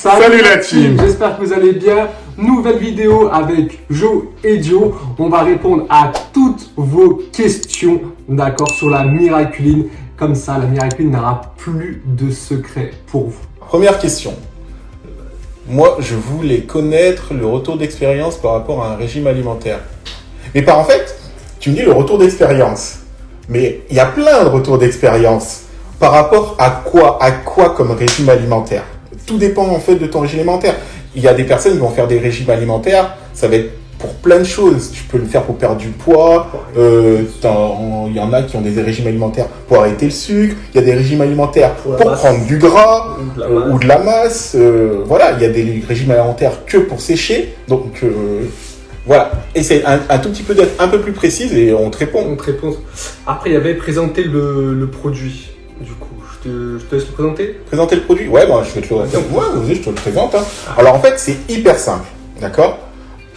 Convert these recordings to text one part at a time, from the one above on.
Salut la team. J'espère que vous allez bien. Nouvelle vidéo avec Joe et Dio. On va répondre à toutes vos questions, d'accord, sur la Miraculine. Comme ça, la Miraculine n'aura plus de secret pour vous. Première question. Moi, je voulais connaître le retour d'expérience par rapport à un régime alimentaire. Mais en fait, tu me dis le retour d'expérience. Mais il y a plein de retours d'expérience. Par rapport à quoi comme régime alimentaire? Tout dépend en fait de ton régime alimentaire. Il y a des personnes qui vont faire des régimes alimentaires, ça va être pour plein de choses. Tu peux le faire pour perdre du poids, il y en a qui ont des régimes alimentaires pour arrêter le sucre, il y a des régimes alimentaires pour prendre du gras ou de la masse. Voilà, il y a des régimes alimentaires que pour sécher. Donc voilà, essaye un tout petit peu d'être un peu plus précise et on te répond. On te répond. Après, il y avait présenté le produit. Du coup, je te laisse le présenter. Présenter le produit? Ouais, bah, je vais te le présenter. Ouais, vas-y, je te le présente. Hein. Alors en fait, c'est hyper simple, d'accord?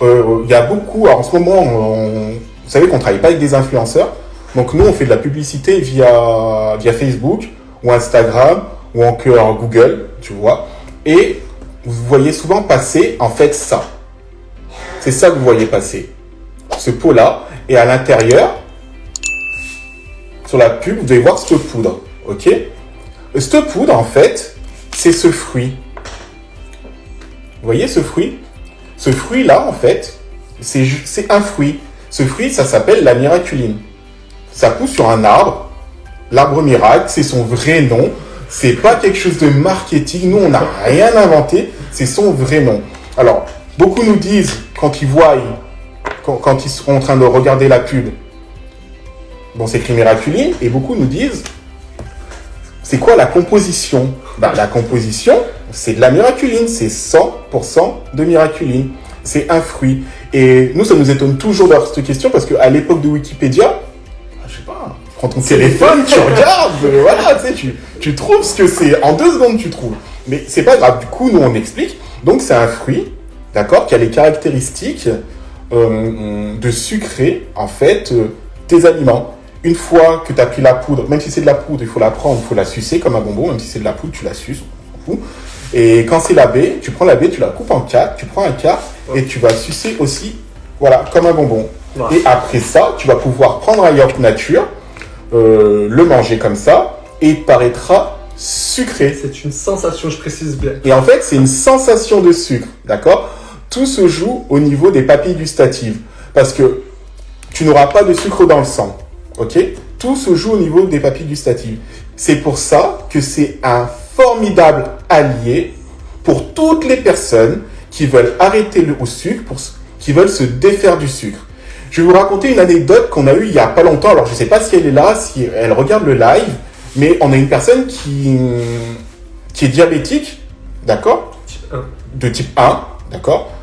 Il y a beaucoup, alors en ce moment, vous savez qu'on ne travaille pas avec des influenceurs. Donc nous, on fait de la publicité via Facebook ou Instagram ou encore Google, tu vois. Et vous voyez souvent passer, en fait, ça. C'est ça que vous voyez passer. Ce pot-là. Et à l'intérieur, sur la pub, vous devez voir cette poudre. Ok? Cette poudre, en fait, c'est ce fruit. Vous voyez ce fruit? Ce fruit-là, en fait, c'est un fruit. Ce fruit, ça s'appelle la miraculine. Ça pousse sur un arbre. L'arbre miracle, c'est son vrai nom. C'est pas quelque chose de marketing. Nous, on n'a rien inventé. C'est son vrai nom. Alors, beaucoup nous disent, quand ils voient, quand ils seront en train de regarder la pub, bon, c'est écrit miraculine, et beaucoup nous disent, c'est quoi la composition? Bah, la composition, c'est de la miraculine, c'est 100% de miraculine. C'est un fruit. Et nous, ça nous étonne toujours d'avoir cette question parce qu'à l'époque de Wikipédia, je sais pas, prends ton téléphone, tu regardes, voilà, tu sais, tu trouves ce que c'est. En 2 secondes, tu trouves. Mais c'est pas grave, du coup, nous, on explique. Donc, c'est un fruit, d'accord, qui a les caractéristiques de sucrer, en fait, tes aliments. Une fois que tu as pris la poudre, même si c'est de la poudre, il faut la prendre, il faut la sucer comme un bonbon. Même si c'est de la poudre, tu la suces, on s'en fout. Et quand c'est la baie, tu prends la baie, tu la coupes en 4, tu prends un quart et tu vas sucer aussi, voilà, comme un bonbon. Ouais. Et après ça, tu vas pouvoir prendre un yaourt nature, le manger comme ça, et il paraîtra sucré. C'est une sensation, je précise bien. Et en fait, c'est une sensation de sucre, d'accord? Tout se joue au niveau des papilles gustatives. Parce que tu n'auras pas de sucre dans le sang. Ok? Tout se joue au niveau des papilles gustatives. C'est pour ça que c'est un formidable allié pour toutes les personnes qui veulent arrêter le sucre, qui veulent se défaire du sucre. Je vais vous raconter une anecdote qu'on a eue il n'y a pas longtemps. Alors, je ne sais pas si elle est là, si elle regarde le live, mais on a une personne qui est diabétique, d'accord? De type 1, d'accord?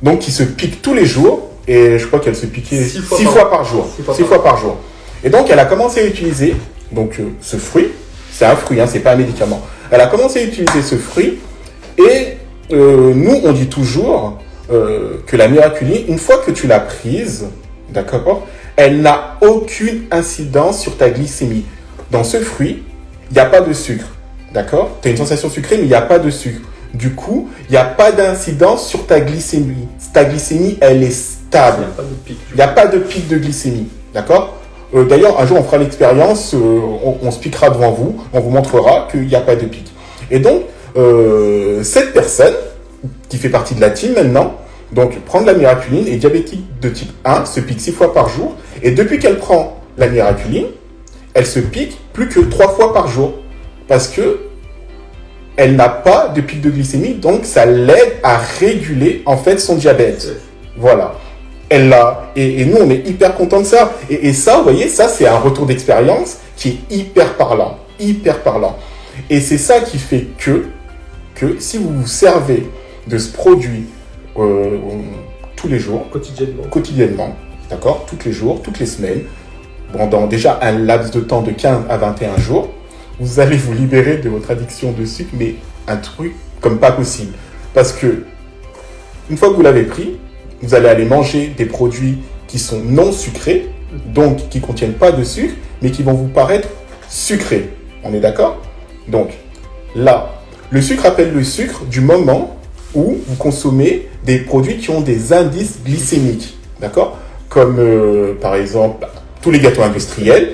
Donc, qui se pique tous les jours. Et je crois qu'elle se piquait 6 fois par jour. 6 fois par jour. Et donc, elle a commencé à utiliser ce fruit. C'est un fruit, hein, c'est pas un médicament. Elle a commencé à utiliser ce fruit. Et nous, on dit toujours que la miraculine, une fois que tu l'as prise, d'accord, elle n'a aucune incidence sur ta glycémie. Dans ce fruit, il n'y a pas de sucre. D'accord? Tu as une sensation sucrée, mais il n'y a pas de sucre. Du coup, il n'y a pas d'incidence sur ta glycémie. Ta glycémie, elle est stable. Il n'y a pas de pic de glycémie. D'accord? D'ailleurs, un jour, on fera l'expérience, on se piquera devant vous, on vous montrera qu'il n'y a pas de pic. Et donc, cette personne, qui fait partie de la team maintenant, donc prend de la miraculine, est diabétique de type 1, se pique 6 fois par jour, et depuis qu'elle prend la miraculine, elle se pique plus que 3 fois par jour. Parce que elle n'a pas de pic de glycémie, donc ça l'aide à réguler en fait son diabète. Voilà. Elle l'a. Et nous, on est hyper contents de ça. Et ça, vous voyez, ça, c'est un retour d'expérience qui est hyper parlant. Hyper parlant. Et c'est ça qui fait que si vous vous servez de ce produit tous les jours, quotidiennement, d'accord, tous les jours, toutes les semaines, pendant déjà un laps de temps de 15 à 21 jours, vous allez vous libérer de votre addiction de sucre, mais un truc comme pas possible. Parce que, une fois que vous l'avez pris, vous allez aller manger des produits qui sont non sucrés, donc qui ne contiennent pas de sucre, mais qui vont vous paraître sucrés. On est d'accord? Donc, là, Le sucre appelle le sucre du moment où vous consommez des produits qui ont des indices glycémiques, d'accord? Comme par exemple tous les gâteaux industriels.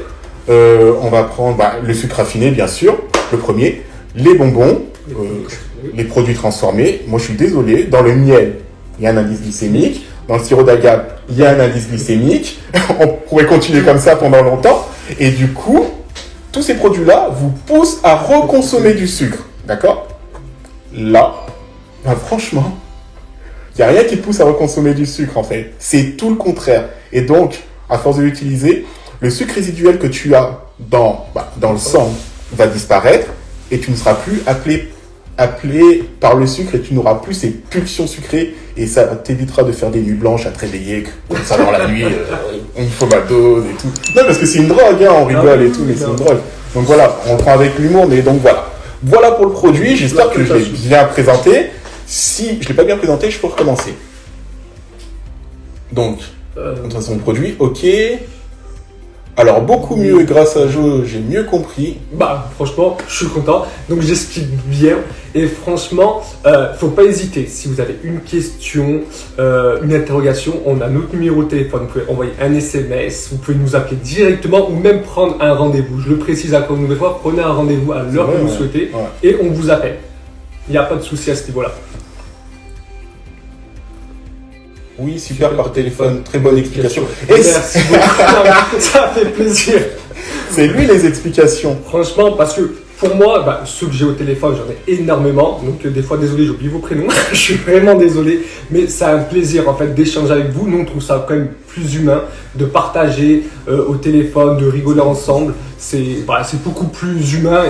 On va prendre le sucre raffiné, bien sûr, le premier, les bonbons, les produits transformés. Moi, je suis désolé, dans le miel, il y a un indice glycémique. Dans le sirop d'agave, il y a un indice glycémique. On pourrait continuer comme ça pendant longtemps. Et du coup, tous ces produits-là vous poussent à reconsommer du sucre. D'accord? Là, franchement, il n'y a rien qui te pousse à reconsommer du sucre, en fait. C'est tout le contraire. Et donc, à force de l'utiliser, le sucre résiduel que tu as dans le sang va disparaître et tu ne seras plus appelé par le sucre et tu n'auras plus ces pulsions sucrées et ça t'évitera de faire des nuits blanches à te réveiller comme ça dans la nuit, il faut ma dose et tout. Non, parce que c'est une drogue, hein, on rigole et tout, mais c'est une drogue. Donc voilà, on le prend avec l'humour, mais donc voilà. Voilà pour le produit, j'espère que je l'ai bien présenté. Si je ne l'ai pas bien présenté, je peux recommencer. Donc, de toute façon, le produit, ok. Alors, beaucoup mieux, grâce à Joe, j'ai mieux compris. Franchement, je suis content. Donc, j'explique bien. Et franchement, faut pas hésiter. Si vous avez une question, une interrogation, on a notre numéro de téléphone. Vous pouvez envoyer un SMS, vous pouvez nous appeler directement ou même prendre un rendez-vous. Je le précise encore une nouvelle fois, prenez un rendez-vous à l'heure que vous souhaitez et on vous appelle. Il n'y a pas de souci à ce niveau-là. Oui, super par téléphone, très bonne explication. Merci beaucoup, ça fait plaisir. C'est lui les explications. Franchement, parce que pour moi, ceux que j'ai au téléphone, j'en ai énormément. Donc des fois, désolé, j'oublie vos prénoms. Je suis vraiment désolé. Mais c'est un plaisir en fait d'échanger avec vous. Nous, on trouve ça quand même plus humain de partager au téléphone, de rigoler ensemble. C'est beaucoup plus humain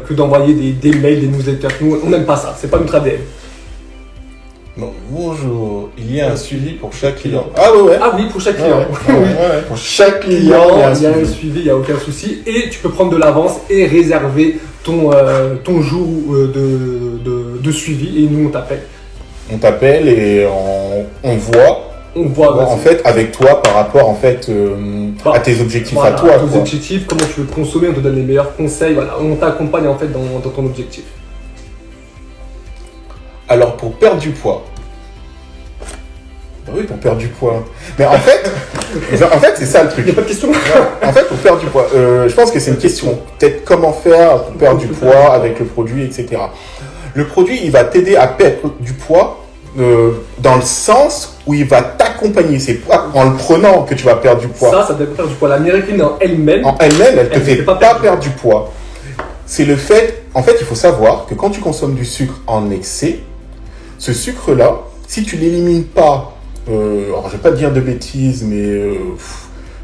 que d'envoyer des mails, des newsletters. Nous, on n'aime pas ça. C'est pas notre ADN. Non, bonjour. Il y a un suivi pour chaque client. Ah ouais. Ah oui, pour chaque client. Ouais. Pour chaque client, il y a un suivi, il n'y a aucun souci. Et tu peux prendre de l'avance et réserver ton jour de suivi. Et nous, on t'appelle. On t'appelle et on voit. En fait, avec toi, par rapport en fait à tes objectifs à toi. Tes objectifs, comment tu veux te consommer, on te donne les meilleurs conseils. Voilà, on t'accompagne en fait dans ton objectif. Alors, pour perdre du poids. Oui, pour perdre du poids. Mais en fait, c'est ça le truc. Il n'y a pas de question. En fait, pour perdre du poids, je pense que c'est une question. Peut-être comment faire pour perdre du poids avec le produit, etc. Le produit, il va t'aider à perdre du poids dans le sens où il va t'accompagner. C'est pas en le prenant que tu vas perdre du poids. Ça te fait perdre du poids. La miraculine en elle-même, elle te fait pas perdre du poids. C'est le fait. En fait, il faut savoir que quand tu consommes du sucre en excès, ce sucre-là, si tu l'élimines pas, alors je vais pas te dire de bêtises, mais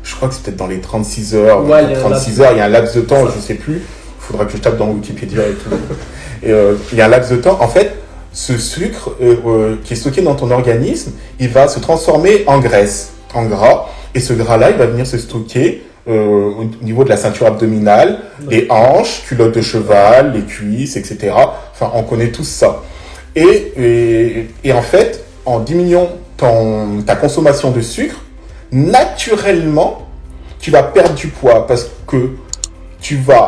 je crois que c'est peut-être dans les 36 heures. Ouais, 36 heures, il y a un laps de temps, je sais plus. Il faudra que je tape dans Wikipédia et tout. Et il y a un laps de temps. En fait, ce sucre qui est stocké dans ton organisme, il va se transformer en graisse, en gras. Et ce gras-là, il va venir se stocker au niveau de la ceinture abdominale, les hanches, culottes de cheval, les cuisses, etc. Enfin, on connaît tous ça. Et en fait, en diminuant ta consommation de sucre, naturellement, tu vas perdre du poids parce que tu vas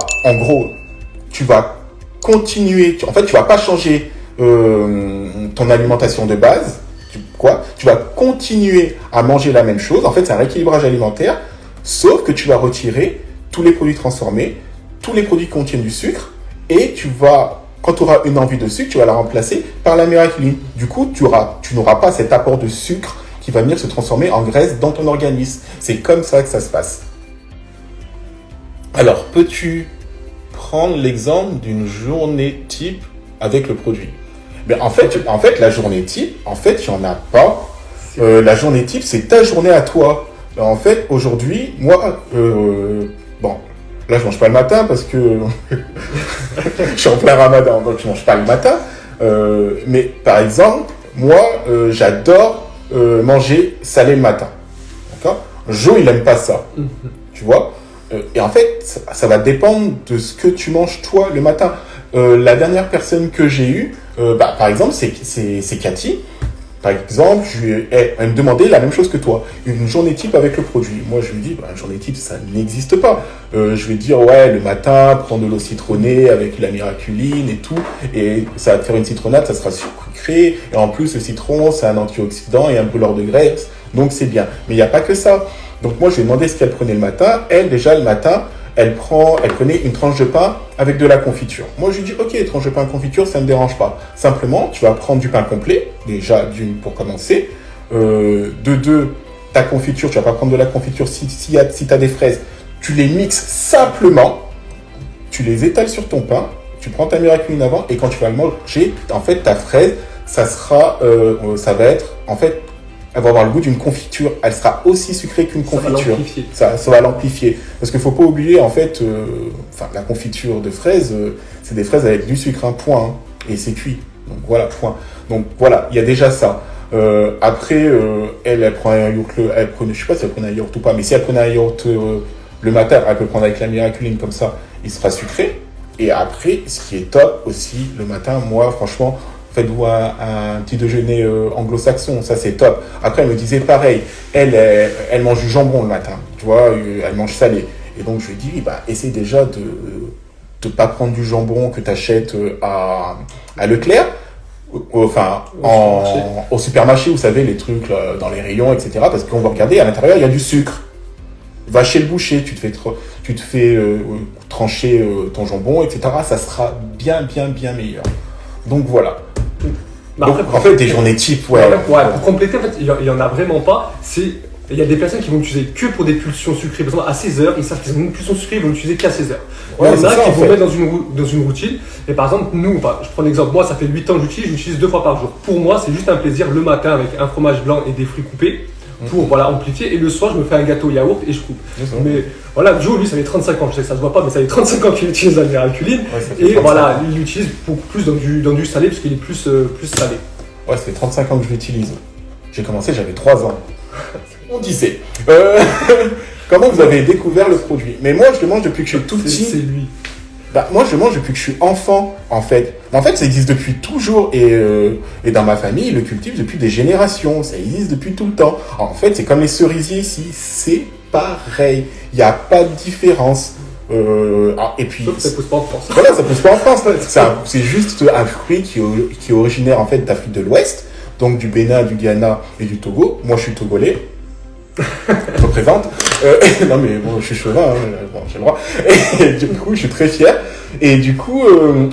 continuer, tu vas pas changer ton alimentation de base, tu vas continuer à manger la même chose. En fait, c'est un rééquilibrage alimentaire, sauf que tu vas retirer tous les produits transformés, tous les produits qui contiennent du sucre, et quand tu auras une envie de sucre, tu vas la remplacer par la miraculine. Du coup, tu n'auras pas cet apport de sucre qui va venir se transformer en graisse dans ton organisme. C'est comme ça que ça se passe. Alors, peux-tu prendre l'exemple d'une journée type avec le produit? Mais en fait, la journée type, il n'y en a pas. La journée type, c'est ta journée à toi. En fait, aujourd'hui, moi, là, je mange pas le matin parce que je suis en plein ramadan, donc je mange pas le matin. Mais par exemple, moi, j'adore manger salé le matin. D'accord? Joe, il aime pas ça. Tu vois? Et en fait, ça va dépendre de ce que tu manges toi le matin. La dernière personne que j'ai eue, par exemple, c'est Cathy. Par exemple, elle me demandait la même chose que toi, une journée type avec le produit. Moi, je lui dis, une journée type, ça n'existe pas. Je vais dire, ouais, le matin, prends de l'eau citronnée avec la miraculine et tout, et ça va te faire une citronnade, ça sera sucré, et en plus, le citron, c'est un antioxydant et un brûleur de graisse, donc c'est bien. Mais il n'y a pas que ça. Donc moi, je lui ai demandé ce qu'elle prenait le matin. Elle, déjà, le matin, elle prenait une tranche de pain avec de la confiture. Moi, je lui dis, ok, tranche de pain confiture, ça ne me dérange pas. Simplement, tu vas prendre du pain complet, déjà, d'une, pour commencer. De deux, ta confiture, tu vas pas prendre de la confiture. Si tu as des fraises, tu les mixes simplement, tu les étales sur ton pain, tu prends ta miraculine avant, et quand tu vas le manger, en fait, ta fraise, ça va être, en fait, elle va avoir le goût d'une confiture. Elle sera aussi sucrée qu'une confiture. Ça va l'amplifier. Parce qu'il ne faut pas oublier, en fait, la confiture de fraises, c'est des fraises avec du sucre, un point, hein, et c'est cuit. Donc voilà, point. Donc voilà, il y a déjà ça. Après, elle prend un yaourt, je ne sais pas si elle prenait un yaourt ou pas, mais si elle prenait un yaourt le matin, elle peut prendre avec la miraculine comme ça, il sera sucré. Et après, ce qui est top aussi, le matin, moi, franchement, faites-vous un petit déjeuner anglo-saxon, ça c'est top. Après, elle me disait pareil, elle mange du jambon le matin, tu vois, elle mange salé. Et donc, je lui dis, essaye déjà de ne pas prendre du jambon que tu achètes à Leclerc, au supermarché, vous savez, les trucs là, dans les rayons, etc. Parce qu'on va regarder, à l'intérieur, il y a du sucre. Va chez le boucher, tu te fais trancher ton jambon, etc. Ça sera bien meilleur. Donc voilà. Donc, en fait, des journées type, ouais. Pour compléter, en fait, il n'y en a vraiment pas. Il y a des personnes qui vont l'utiliser que pour des pulsions sucrées. Par exemple, à 16h, ils savent qu'ils ont une pulsion sucrée, ils vont l'utiliser qu'à 16h. Ouais, il y en a qui vont mettre dans une routine. Et par exemple, nous, je prends l'exemple, moi, ça fait 8 ans que j'utilise 2 fois par jour. Pour moi, c'est juste un plaisir le matin avec un fromage blanc et des fruits coupés pour amplifier. Et le soir, je me fais un gâteau yaourt et je coupe. Mais voilà, Joe, lui, ça fait 35 ans. Je sais que ça se voit pas, mais ça fait 35 ans qu'il utilise la miraculine. Et voilà, il l'utilise beaucoup plus dans du salé parce qu'il est plus salé. Ouais, ça fait 35 ans que je l'utilise. J'ai commencé, j'avais 3 ans. On disait. Comment vous avez découvert le produit? Mais moi, je le mange depuis que je suis tout petit. C'est lui. Moi, je le mange depuis que je suis enfant, en fait. En fait, ça existe depuis toujours. Et dans ma famille, ils le cultivent depuis des générations. Ça existe depuis tout le temps. En fait, c'est comme les cerisiers ici. C'est pareil. Il n'y a pas de différence. Et puis, ça pousse pas en France. Voilà, ça pousse pas en France. C'est juste un fruit qui est originaire, en fait, d'Afrique de l'Ouest. Donc, du Bénin, du Ghana et du Togo. Moi, je suis togolais. Je représente. Non mais bon, je suis chauvin, hein, j'ai le droit. Et du coup, je suis très fier. Et du coup,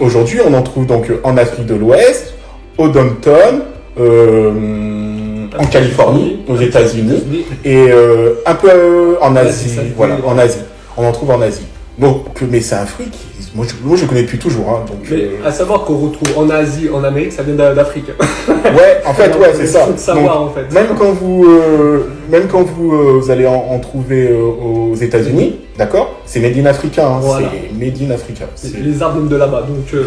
aujourd'hui, on en trouve donc en Afrique de l'Ouest, au Downtown, en Californie, aux États-Unis, et un peu en Asie. Voilà, en Asie. On en trouve en Asie. Donc, mais c'est un fruit qui, moi je le connais depuis toujours. Hein, donc, mais à savoir qu'on retrouve en Asie, en Amérique, ça vient d'Afrique. Ouais, en fait, ouais, c'est ça. Faut le savoir, donc, en fait. Même quand vous allez en trouver aux États-Unis, d'accord, c'est made in Africa. Hein, voilà. C'est made in Africa. Les arbres viennent de là-bas, donc.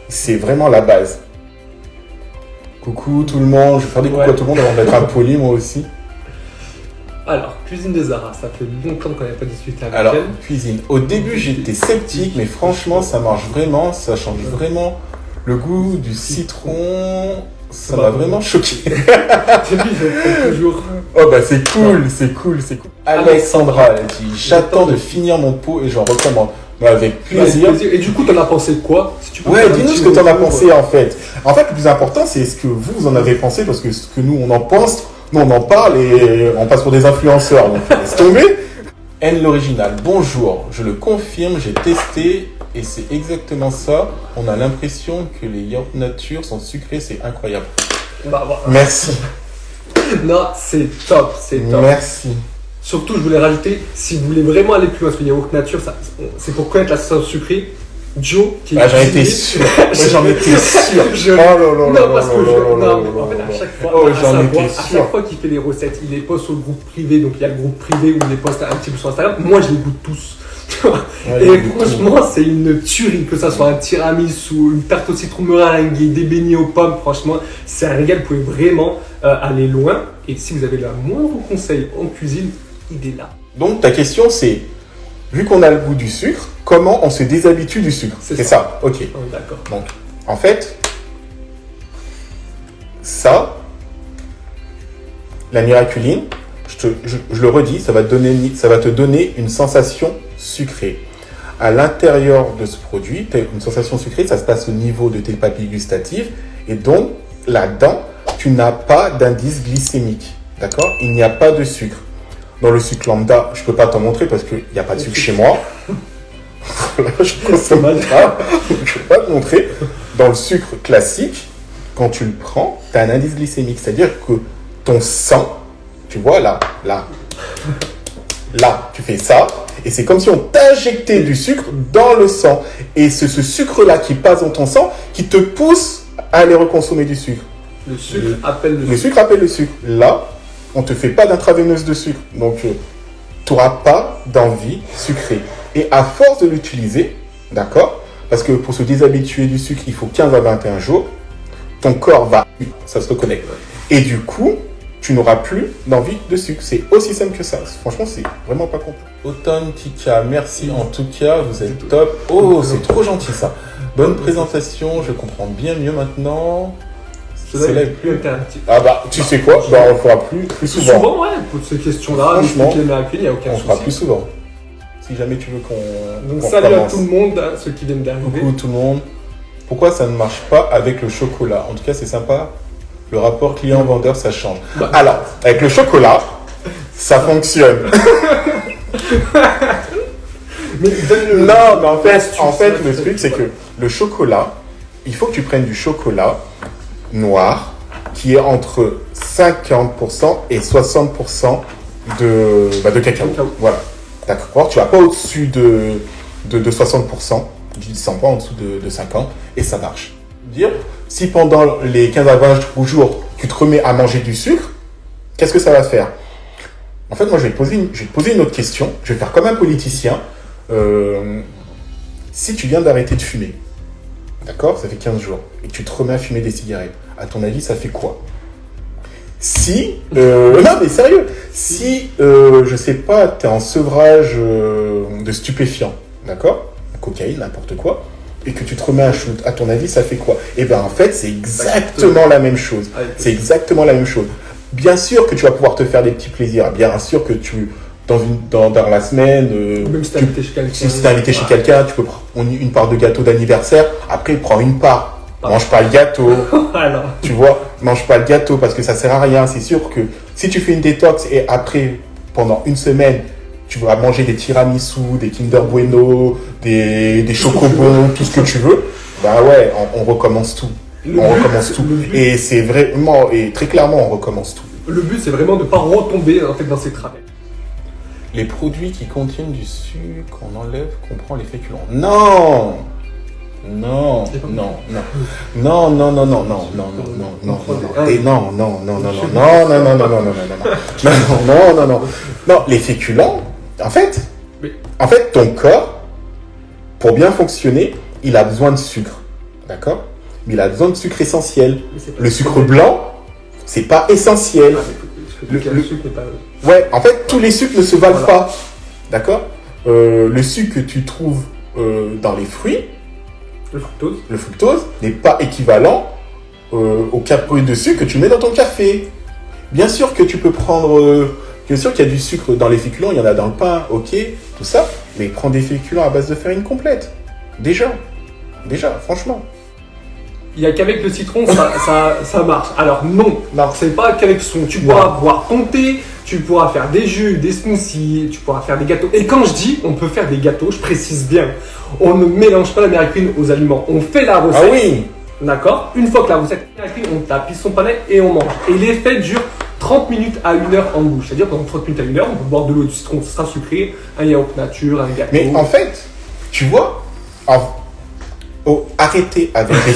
C'est vraiment la base. Coucou tout le monde, je vais faire des coucou à tout le monde avant d'être impoli moi aussi. Alors, cuisine de Zara, ça fait longtemps qu'on n'avait pas discuté avec Alors, elle. cuisine. Au début, j'étais sceptique, mais franchement, ça marche vraiment, ça change vraiment le goût du citron. Ça m'a vraiment choqué. C'est lui, je toujours. Oh bah c'est cool. Alexandra, elle dit, j'attends de finir mon pot et j'en recommande. Mais avec plaisir. Et du coup, t'en as pensé quoi si tu peux Ouais, dis-nous ce que t'en as pensé en fait. En fait, le plus important, c'est ce que vous en avez pensé, parce que ce que nous, on en pense, nous, on en parle et on passe pour des influenceurs, donc laisse tomber. N l'original, bonjour, je le confirme, j'ai testé et c'est exactement ça. On a l'impression que les yaourts nature sont sucrés, c'est incroyable. Bah, voilà. Merci. Non, c'est top. Merci. Surtout, je voulais rajouter, si vous voulez vraiment aller plus loin, parce que yaourt nature, c'est pour connaître la sensation sucrée. Joe, qui j'en étais sûr. J'en étais sûr. Non, parce que en fait, à chaque fois, à chaque fois qu'il fait les recettes, il les poste sur le groupe privé. Donc, il y a le groupe privé où il les poste un petit peu sur Instagram. Moi, je les goûte tous. Et franchement, c'est une tuerie, que ça soit un tiramisu, une tarte au citron meringuée, des beignets aux pommes. Franchement, c'est un régal. Vous pouvez vraiment aller loin. Et si vous avez le moindre conseil en cuisine, il est là. Donc, ta question, c'est, vu qu'on a le goût du sucre, comment on se déshabitue du sucre? C'est ça. Ok. D'accord. Donc, en fait, ça, La miraculine, je le redis, ça va te donner une sensation sucrée. À l'intérieur de ce produit, tu as une sensation sucrée, ça se passe au niveau de tes papilles gustatives. Et donc, là-dedans, tu n'as pas d'indice glycémique. D'accord? Il n'y a pas de sucre. Dans le sucre lambda, je ne peux pas t'en montrer parce qu'il n'y a pas de sucre chez moi. Là, je ne consomme pas. Je ne peux pas te montrer. Dans le sucre classique, quand tu le prends, tu as un indice glycémique. C'est-à-dire que ton sang, tu vois là, tu fais ça. Et c'est comme si on t'injectait du sucre dans le sang. Et c'est ce sucre-là qui passe dans ton sang qui te pousse à aller reconsommer du sucre. Le sucre appelle le sucre. Le sucre appelle le sucre. Là, on ne te fait pas d'intraveineuse de sucre. Donc, tu n'auras pas d'envie sucrée. Et à force de l'utiliser, d'accord, parce que pour se déshabituer du sucre, il faut 15 à 21 jours, ton corps va, ça se reconnecte. Et du coup, tu n'auras plus d'envie de sucre. C'est aussi simple que ça. Franchement, c'est vraiment pas compliqué. Automne Tika, merci en tout cas, vous êtes top. Oh, c'est trop gentil ça. Bonne présentation, je comprends bien mieux maintenant. C'est plus alternatif. Ah bah, tu sais quoi, bah, on le fera plus souvent. Souvent, ouais, pour ces questions-là, franchement, il n'y a aucun souci. On fera plus souvent. Si jamais tu veux qu'on... Donc salut à tout le monde, hein, ceux qui viennent d'arriver. Coucou tout le monde. Pourquoi ça ne marche pas avec le chocolat? En tout cas, c'est sympa. Le rapport client-vendeur, ça change. Bah. Alors, avec le chocolat, ça fonctionne. Mais non, mais en fait, le truc, c'est que le chocolat, il faut que tu prennes du chocolat noir qui est entre 50% et 60% de cacao. Voilà. D'accord. Tu vas pas au-dessus de 60%. Je ne sens pas en dessous de 50%. Et ça marche. Dire, si pendant les 15 à 20 jours, tu te remets à manger du sucre, qu'est-ce que ça va faire? En fait, moi, je vais te poser une autre question. Je vais faire comme un politicien. Si tu viens d'arrêter de fumer, d'accord, ça fait 15 jours, et que tu te remets à fumer des cigarettes, à ton avis, ça fait quoi? Si, non mais sérieux, si, je sais pas, tu es en sevrage de stupéfiants, d'accord, cocaïne, n'importe quoi, et que tu te remets à shoot, à ton avis, ça fait quoi? Eh bien, en fait, c'est exactement la même chose. C'est exactement la même chose. Bien sûr que tu vas pouvoir te faire des petits plaisirs, bien sûr que tu... Dans la semaine, même si t'es invité chez quelqu'un, si t'es invité chez quelqu'un, tu peux prendre une part de gâteau d'anniversaire. Après, prends une part. Mange pas le gâteau. Alors. Tu vois, mange pas le gâteau parce que ça sert à rien. C'est sûr que si tu fais une détox et après, pendant une semaine, tu vas manger des tiramisu, des Kinder Bueno, des chocobons, tout ce que tu veux, bah ouais, on recommence tout. Et c'est vraiment, et très clairement, on recommence tout. Le but, c'est vraiment de ne pas retomber en fait, dans ces travers. Les produits qui contiennent du sucre, on enlève, qu'on prend les féculents. Non, non, non, non, non, non, non, non, non, non, non, non, non, et non, non, non, non, non, non, non, non, non, non, non, non, non, non, non, non, les féculents, en fait, ton corps, pour bien fonctionner, il a besoin de sucre, d'accord? Mais il a besoin de sucre essentiel. Le sucre blanc, c'est pas essentiel. Ouais, en fait, tous les sucres ne se valent pas. D'accord? Le sucre que tu trouves dans les fruits, le fructose n'est pas équivalent au calories de sucre que tu mets dans ton café. Bien sûr que tu peux prendre... bien sûr qu'il y a du sucre dans les féculents, il y en a dans le pain, ok, tout ça. Mais prends des féculents à base de farine complète. Déjà, franchement. Il n'y a qu'avec le citron, ça marche. Alors non, c'est pas qu'avec le citron. Tu pourras boire ton thé, tu pourras faire des jus, des smoothies, tu pourras faire des gâteaux. Et quand je dis on peut faire des gâteaux, je précise bien, on ne mélange pas la miraculine aux aliments. On fait la recette. Ah oui. D'accord. Une fois que la recette est miraculine, on tape son panais et on mange. Et l'effet dure 30 minutes à 1 heure en bouche. C'est-à-dire pendant 30 minutes à 1 heure, on peut boire de l'eau, du citron, ça sera sucré, un yaourt nature, un gâteau. Mais en fait, tu vois, arrêtez avec les...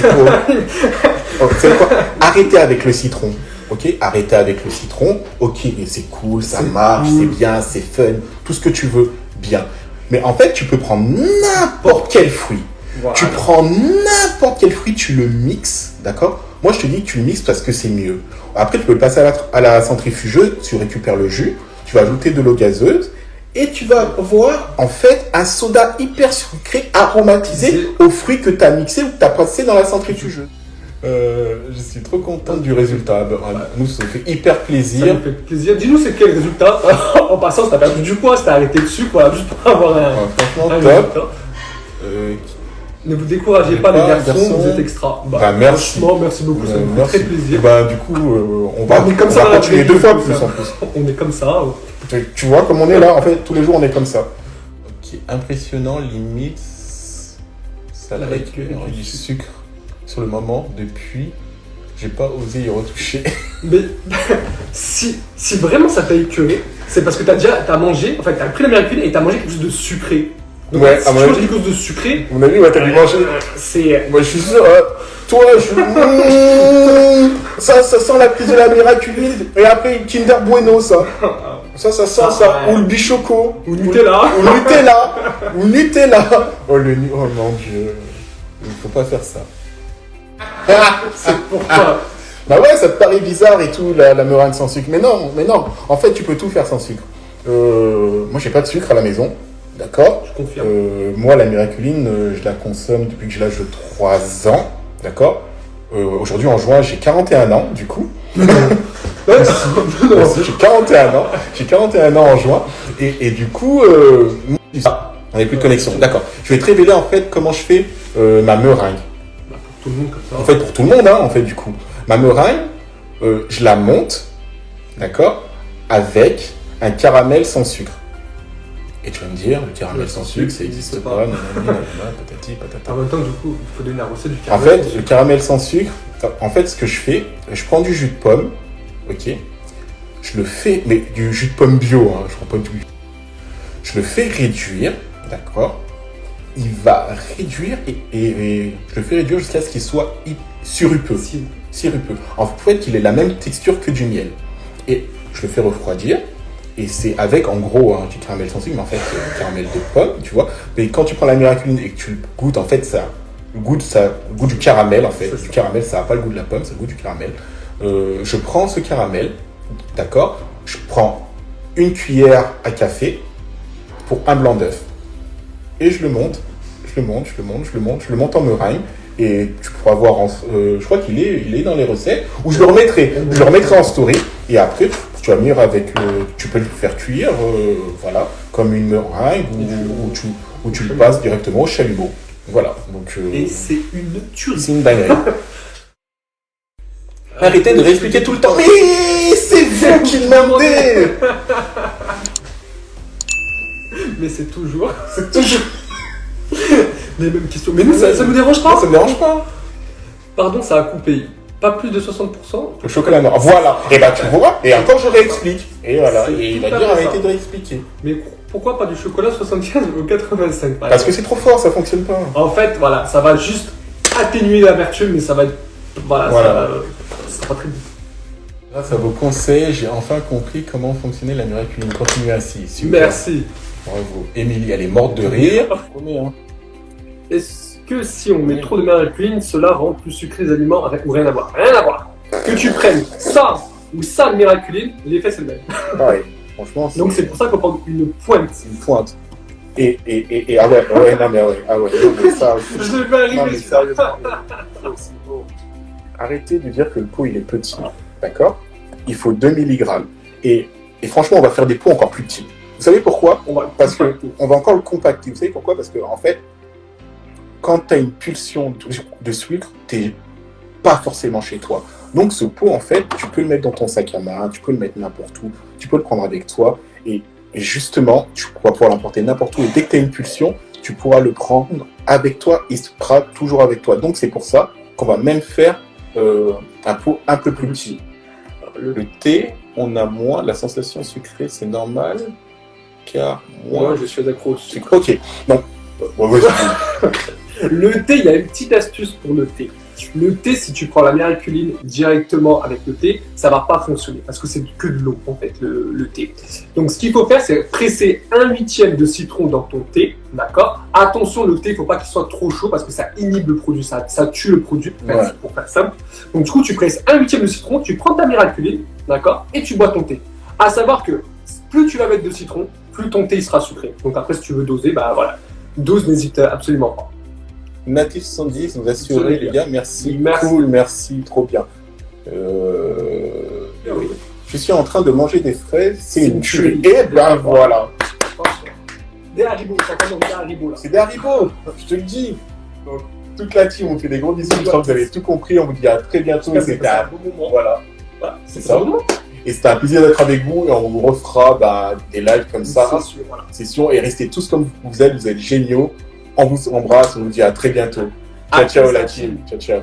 Arrêtez avec le citron. Ok, arrêtez avec le citron. Ok, c'est cool, ça marche, c'est bien, c'est fun, tout ce que tu veux, bien. Mais en fait, tu peux prendre n'importe quel fruit. Voilà. Tu prends n'importe quel fruit, tu le mixes, d'accord? Moi, je te dis que tu le mixes parce que c'est mieux. Après, tu peux le passer à la centrifugeuse, tu récupères le jus, tu vas ajouter de l'eau gazeuse et tu vas voir, en fait, un soda hyper sucré aromatisé aux fruits que tu as mixé ou que tu as passé dans la centrifugeuse. Je suis trop content du résultat. Nous, ça nous fait hyper Ça plaisir. me fait plaisir. Dis-nous, c'est quel résultat? En passant, t'as perdu du poids, t'as arrêté de sucre, voilà, juste pour avoir Franchement, un top. résultat. Ne vous découragez pas, les garçons, vous êtes extra. Merci. Franchement, merci beaucoup, ça me fait Merci. très plaisir. Du coup, on va, On est comme on ça va dans la continuer vraie 2 vie, fois comme plus ça. en plus. On est comme ça. Tu vois comme on est là, en fait, tous les jours on est comme ça. Ok, impressionnant, limite. Ça La va être vacuole. du sucre sur le moment depuis. J'ai pas osé y retoucher. Mais si vraiment ça t'a écœuré, c'est parce que t'as mangé, en fait, t'as pris la miraculine et t'as mangé quelque chose de sucré. Donc, Ouais, si à tu mon manges avis. quelque chose de sucré, À mon avis, ouais, t'as dû manger. c'est. Moi, je suis sûr, toi, ça sent la prise de la miraculine. Et après, Kinder Bueno, ça. Ça sent ça. Ouais. Ou le bichoco. Ou Nutella. Ou Nutella. Ou Nutella. Oh mon Dieu. Il faut pas faire ça. C'est pourquoi. Bah ouais, ça te paraît bizarre et tout, la meringue sans sucre. Mais non. En fait, tu peux tout faire sans sucre. Moi, j'ai pas de sucre à la maison. D'accord? Je confirme. Moi, la miraculine, je la consomme depuis que j'ai l'âge de 3 ans. D'accord? Aujourd'hui, en juin, j'ai 41 ans, du coup. Merci, j'ai 41 ans. J'ai 41 ans en juin. Et du coup, on n'a plus de connexion. D'accord. Je vais te révéler, en fait, comment je fais ma meringue. Pour tout le monde comme ça. En fait, pour tout le monde, hein, en fait, du coup. Ma meringue, je la monte, d'accord, avec un caramel sans sucre. Et tu vas me dire, le caramel sans sucre, ça n'existe pas, patati, patata. En même temps, du coup, il faut donner la recette du En caramel. fait, le caramel sans sucre, en fait, ce que je fais, je prends du jus de pomme, ok, je le fais, mais du jus de pomme bio, hein, je prends pas du. Je le fais réduire, d'accord. Il va réduire et je le fais réduire jusqu'à ce qu'il soit sirupeux. Sirupeux. En fait, il ait la même texture que du miel. Et je le fais refroidir. Et c'est avec, en gros, du caramel sans sucre, mais en fait, c'est du caramel de pomme, tu vois. Mais quand tu prends la miraculine et que tu le goûtes, en fait, le goût du caramel, en fait. Du caramel, ça n'a pas le goût de la pomme, c'est le goût du caramel. Je prends ce caramel, d'accord. Je prends une cuillère à café pour un blanc d'œuf. Et je le monte en meringue. Et tu pourras voir, je crois qu'il est dans les recettes, où je le remettrai en story. Et après, tu vas venir avec, tu peux le faire cuire, voilà, comme une meringue, ou tu le passes directement au chalumeau. Voilà, donc. Et c'est une tuerie. C'est une dinguerie. Arrêtez de réexpliquer tout le temps. Mais c'est vous qui demandez. Mais c'est toujours C'est toujours. les mêmes questions. Mais nous, ça nous dérange pas. Ça me dérange pas. Pardon, ça a coupé. Pas plus de 60%. Le chocolat noir. Voilà. Et bah tu vois. Et encore je réexplique. Et voilà. C'est Et il va tout à dire fait arrêtez ça. de réexpliquer. Mais pourquoi pas du chocolat 75 au 85 par Parce que c'est trop fort, ça fonctionne pas. En fait, voilà, ça va juste atténuer l'amertume, mais ça va être. Voilà. Ça sera pas très bon. Grâce à vos conseils, j'ai enfin compris comment fonctionnait la miraculine. Continuez ainsi. Super. Merci. Bravo. Émilie, elle est morte de rire. Est-ce que si on met trop de miraculine, cela rend plus sucré les aliments ou rien à voir? Rien à voir. Que tu prennes ça ou ça de miraculine, l'effet c'est le même. Pareil. Franchement, Donc c'est pour ça qu'on prend une pointe. c'est une pointe. Et ah ouais, non mais ouais, ah ouais, non, mais ça aussi. Je vais arriver. Non mais sérieusement, ça aussi, bon. Arrêtez de dire que le pot il est petit, d'accord? Il faut 2 mg. Et franchement, on va faire des pots encore plus petits. Vous savez pourquoi? Parce que on va encore le compacter. Vous savez pourquoi? Parce que en fait, quand tu as une pulsion de sucre, t'es pas forcément chez toi. Donc ce pot, en fait, tu peux le mettre dans ton sac à main, tu peux le mettre n'importe où, tu peux le prendre avec toi. Et justement, tu pourras pouvoir l'emporter n'importe où. Et dès que tu as une pulsion, tu pourras le prendre avec toi et il sera toujours avec toi. Donc c'est pour ça qu'on va même faire un pot un peu plus petit. Le thé, on a moins, la sensation sucrée, c'est normal, car Moi, je suis accro au sucre. Ok, donc, ouais, Le thé, il y a une petite astuce pour le thé. Le thé, si tu prends la miraculine directement avec le thé, ça va pas fonctionner parce que c'est que de l'eau en fait le thé. Donc ce qu'il faut faire, c'est presser 1/8 de citron dans ton thé, d'accord? Attention, le thé, il faut pas qu'il soit trop chaud parce que ça inhibe le produit, ça tue le produit pour faire simple. Donc du coup, tu presses 1/8 de citron, tu prends ta miraculine, d'accord? Et tu bois ton thé. À savoir que plus tu vas mettre de citron, plus ton thé il sera sucré. Donc après, si tu veux doser, bah voilà, dose, n'hésite absolument pas. Natif 70, vous assurez les gars, merci. Merci. Cool, merci, trop bien. Oui. Je suis en train de manger des fraises, c'est une tuerie. tuerie. Et ben voilà. Des Haribo, ça commence des Haribo là. C'est des haribots, je te le dis. Donc, toute la team, on fait des gros bisous. Je crois que vous avez tout compris. On vous dit à très bientôt. C'était un bon moment. Voilà. C'est ça. Et c'était un plaisir d'être avec vous. Et on vous refera des lives comme ça. C'est sûr, voilà. C'est sûr. Et restez tous comme vous êtes. Vous êtes géniaux. On vous embrasse. On vous dit à très bientôt. Ciao, ciao la team. Ciao, ciao.